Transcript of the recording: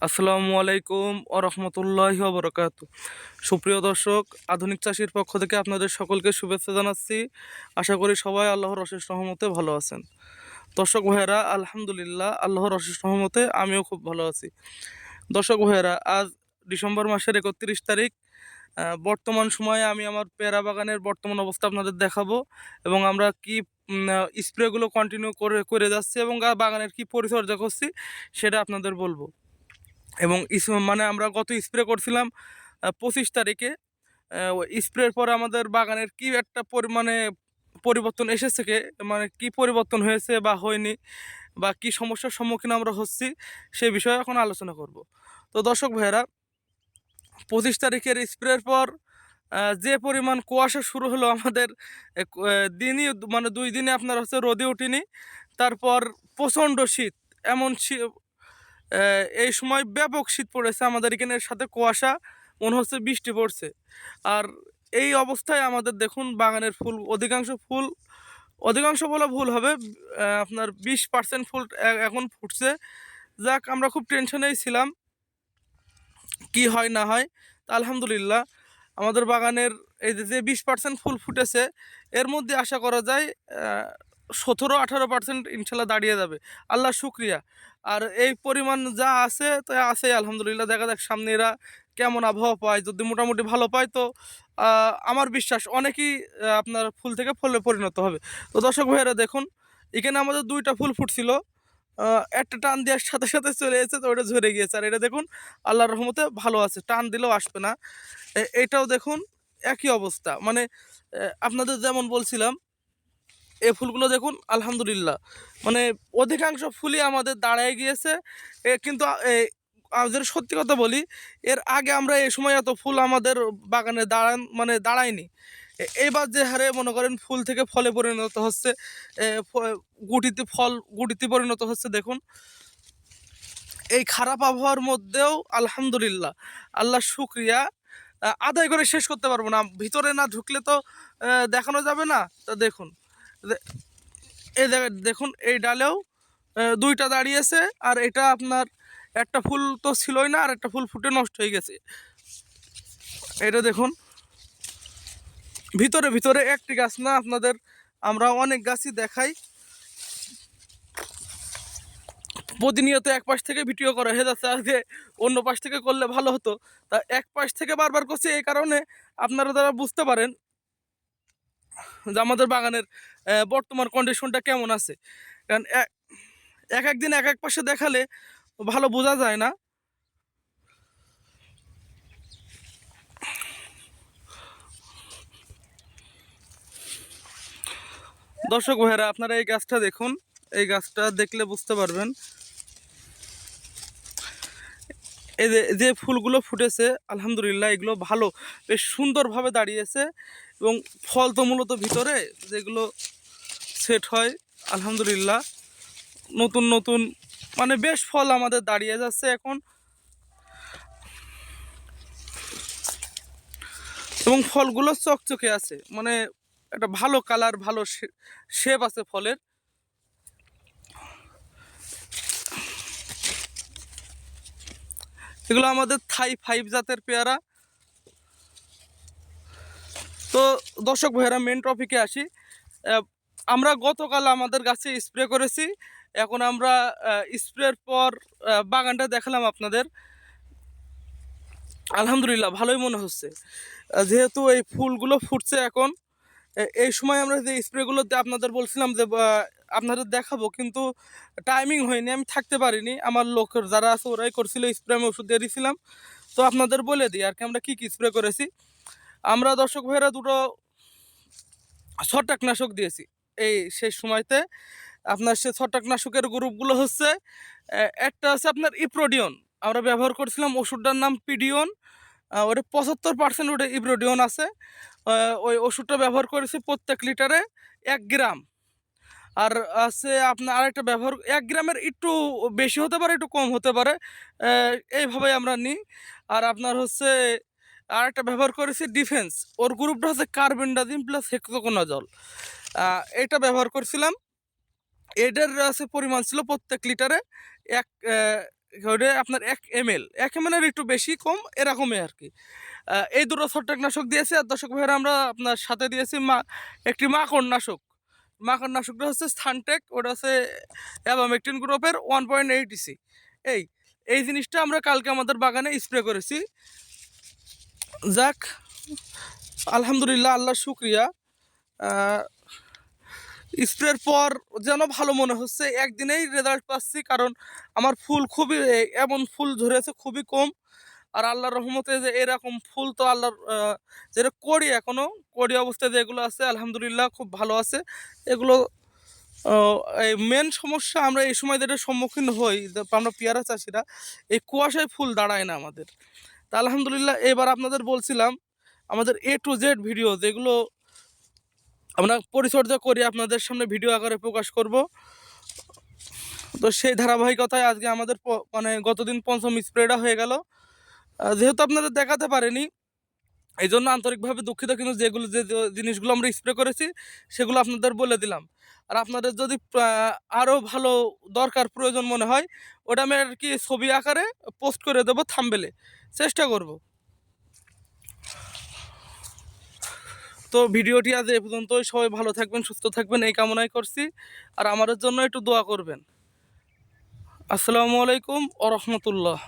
আসসালামু আলাইকুম ও রহমতুল্লাহি ওয়া বারাকাতুহু। সুপ্রিয় দর্শক, আধুনিক চাষির পক্ষ থেকে আপনাদের সকলকে শুভেচ্ছা জানাচ্ছি। আশা করি সবাই আল্লাহর অশেষ রহমতে ভালো আছেন। দর্শক ভাইয়েরা, আলহামদুলিল্লাহ আল্লাহর অশেষ রহমতে আমিও খুব ভালো আছি। দর্শক ভাইয়েরা, আজ ডিসেম্বর মাসের 31 তারিখ। বর্তমান সময়ে আমি আমার পেয়ারা বাগানের বর্তমান অবস্থা আপনাদের দেখাবো এবং আমরা কি স্প্রেগুলো কন্টিনিউ করে করে যাচ্ছি এবং বাগানের কি পরিচর্যা করছি সেটা আপনাদের বলবো। এবং মানে আমরা গত স্প্রে করছিলাম 25 তারিখে। ওই স্প্রের পর আমাদের বাগানের কি একটা পরিমাণে পরিবর্তন এসেছে, মানে কি পরিবর্তন হয়েছে বা হয়নি, বা কি সমস্যার সম্মুখীন আমরা হচ্ছি, সে বিষয়ে এখন আলোচনা করব। তো দর্শক ভাইয়েরা, 25 তারিখের স্প্রের পর যে পরিমাণ কুয়াশা শুরু হলো আমাদের, দিনই মানে 2 দিনে আপনার হচ্ছে রোদে উঠিনি। তারপর প্রচণ্ড শীত, এমন এই সময় ব্যাপক শীত পড়েছে আমাদের এখানের, সাথে কুয়াশা, মনে হচ্ছে বৃষ্টি পড়ছে। আর এই অবস্থায় আমাদের দেখুন বাগানের ফুল, অধিকাংশ বলা ভুল হবে, আপনার 20% ফুল এখন ফুটছে। যাক, আমরা খুব টেনশনেই ছিলাম কি হয় না হয়। তা আলহামদুলিল্লাহ আমাদের বাগানের এই যে 20% ফুল ফুটেছে, এর মধ্যে আশা করা যায় 17-18% ইনশাল্লাহ দাঁড়িয়ে যাবে। আল্লাহ শুক্রিয়া। আর এই পরিমাণ যা আছে তা আছে আলহামদুলিল্লাহ। দেখা যাক সামনে এরা কেমন আবহাওয়া পায়। যদি মোটামুটি ভালো পায় তো আমার বিশ্বাস অনেকেই আপনার ফুল থেকে ফলে পরিণত হবে। তো দর্শক ভাইয়েরা দেখুন, এখানে আমাদের 2টা ফুল ফুটছিল, একটা টান দেওয়ার সাথে সাথে চলে এসেছে, তো ওটা ঝরে গিয়েছে। আর এটা দেখুন আল্লাহর রহমতে ভালো আছে, টান দিলেও আসবে না। এটাও দেখুন একই অবস্থা। মানে আপনাদের যেমন বলছিলাম, এই ফুলগুলো দেখুন আলহামদুলিল্লাহ, মানে অধিকাংশ ফুলই আমাদের দাঁড়ায় গিয়েছে। কিন্তু যদি সত্যি কথা বলি, এর আগে আমরা এই সময় এত ফুল আমাদের বাগানে দাঁড়ায়নি। এইবার যে হারে মনে করেন ফুল থেকে ফলে পরিণত হচ্ছে, গুটিতে পরিণত হচ্ছে দেখুন। এই খারাপ আবহাওয়ার মধ্যেও আলহামদুলিল্লাহ, আল্লাহ শুক্রিয়া, আদায় করে শেষ করতে পারবো না। ভিতরে না ঢুকলে তো দেখানো যাবে না। তা দেখুন, এই দেখুন এই ডালেও 2টা দাঁড়িয়েছে। আর এটা আপনার একটা ফুল তো ছিলই না, আর একটা ফুল ফুটে নষ্ট হয়ে গেছে। এটা দেখুন, ভিতরে ভিতরে একটি গাছ না, আপনাদের আমরা অনেক গাছই দেখাই। প্রতিনিয়ত এক পাশ থেকে ভিডিও করা হয়ে যাচ্ছে, আজকে অন্য পাশ থেকে করলে ভালো হতো। তা এক পাশ থেকে বারবার করছি এই কারণে আপনারা যারা বুঝতে পারেন যে আমাদের বাগানের বর্তমান কন্ডিশনটা কেমন আছে। কারণ এক এক দিন এক এক পাশে দেখালে ভালো বোঝা যায় না। দর্শক ভাইয়েরা, আপনারা এই গাছটা দেখুন, এই গাছটা দেখলে বুঝতে পারবেন। এই যে ফুলগুলো ফুটেছে আলহামদুলিল্লাহ, এগুলো ভালো, বেশ সুন্দরভাবে দাঁড়িয়েছে। এবং ফল তো মূলত ভিতরে যেগুলো সেট হয় আলহামদুলিল্লাহ, নতুন নতুন মানে বেশ ফল আমাদের দাঁড়িয়ে যাচ্ছে এখন। এবং ফলগুলো চকচকে আছে, মানে একটা ভালো কালার, ভালো শেপ আছে ফলের। এগুলো আমাদের থাই 5 জাতের পেয়ারা। তো দর্শক ভাইয়েরা, মেন টপিকে আসি। আমরা গতকাল আমাদের গাছে স্প্রে করেছি। এখন আমরা স্প্রের পর বাগানটা দেখালাম আপনাদের। আলহামদুলিল্লাহ ভালোই মনে হচ্ছে, যেহেতু এই ফুলগুলো ফুটছে এখন। এই সময় আমরা যে স্প্রেগুলোতে আপনাদের বলছিলাম যে আপনাদের দেখাবো, কিন্তু টাইমিং হয়নি, আমি থাকতে পারিনি। আমার লোকের যারা আছে ওরাই করছিল স্প্রে, আমি ওষুধ দিয়ে দিয়েছিলাম। তো আপনাদের বলে দিই আর কি আমরা কী কী স্প্রে করেছি। আমরা দর্শক ভাইয়েরা 2টো ছত্রাকনাশক দিয়েছি এই শেষ সময়তে। আপনার সে ছত্রাকনাশকের গ্রুপগুলো হচ্ছে, একটা হচ্ছে আপনার ইপ্রোডিয়ন, আমরা ব্যবহার করছিলাম ওষুধটার নাম পিডিয়ন। ওটা 75% ওটা ইপ্রোডিয়ন আছে। ওই ওষুধটা ব্যবহার করেছি প্রত্যেক লিটারে 1 গ্রাম। আর আছে আপনার আরেকটা ব্যবহার, 1 গ্রামের একটু বেশি হতে পারে, একটু কম হতে পারে, এইভাবেই আমরা নিই। আর আপনার হচ্ছে আরেকটা ব্যবহার করেছি ডিফেন্স, ওর গ্রুপটা হচ্ছে কার্বেন্ডাজিম প্লাস হেক্সাকোনাজল, এটা ব্যবহার করছিলাম। এটার আছে পরিমাণ ছিল প্রত্যেক লিটারে এক ওটা আপনার 1 ml 1 ml একটু বেশি কম এরকমই আর কি। এই দুটো ছত্রাকনাশক দিয়েছি। আর দর্শক ভাইরা আমরা আপনার সাথে দিয়েছি একটি মাকড়নাশক। মাকড়নাশকটা হচ্ছে সানটেক, ওটা হচ্ছে অ্যাবামেকটিন গ্রুপের 1.8 ইসি। এই এই জিনিসটা আমরা কালকে আমাদের বাগানে স্প্রে করেছি। যাক, আলহামদুলিল্লাহ, আল্লাহর শুক্রিয়া। স্প্রের পর যেন ভালো মনে হচ্ছে, একদিনেই রেজাল্ট পাচ্ছি। কারণ আমার ফুল খুবই, এমন ফুল ধরেছে খুবই কম। আর আল্লাহর রহমতে যে এরকম ফুল তো আল্লাহর, যেটা করি এখনো করি অবস্থায় যেগুলো আছে আলহামদুলিল্লাহ খুব ভালো আছে এগুলো। এই মেন সমস্যা আমরা এই সময় যেটা সম্মুখীন হই, আমরা পেয়ারা চাষিরা, এই কুয়াশায় ফুল দাঁড়ায় না আমাদের। তা আলহামদুলিল্লাহ এবার আপনাদের বলছিলাম আমাদের A to Z ভিডিও যেগুলো আমরা পরিচর্যা করি আপনাদের সামনে ভিডিও আকারে প্রকাশ করব। তো সেই ধারাবাহিকতায় আজকে আমাদের মানে গতদিন পঞ্চম স্প্রেটা হয়ে গেল। যেহেতু আপনাদের দেখাতে পারেনি এই জন্য আন্তরিকভাবে দুঃখিত, কিন্তু যে জিনিসগুলো আমরা স্প্রে করেছি সেগুলো আপনাদের বলে দিলাম। আর আপনাদের যদি আরও ভালো দরকার প্রয়োজন মনে হয়, ওটা আমি আর কি ছবি আকারে পোস্ট করে দেবো থাম্বনেলে, চেষ্টা করব। তো ভিডিওটি আজ এ পর্যন্তই। সবাই ভালো থাকবেন, সুস্থ থাকবেন এই কামনাই করছি। আর আমাদের জন্য একটু দোয়া করবেন। আসসালামু আলাইকুম ওয়া রাহমাতুল্লাহ।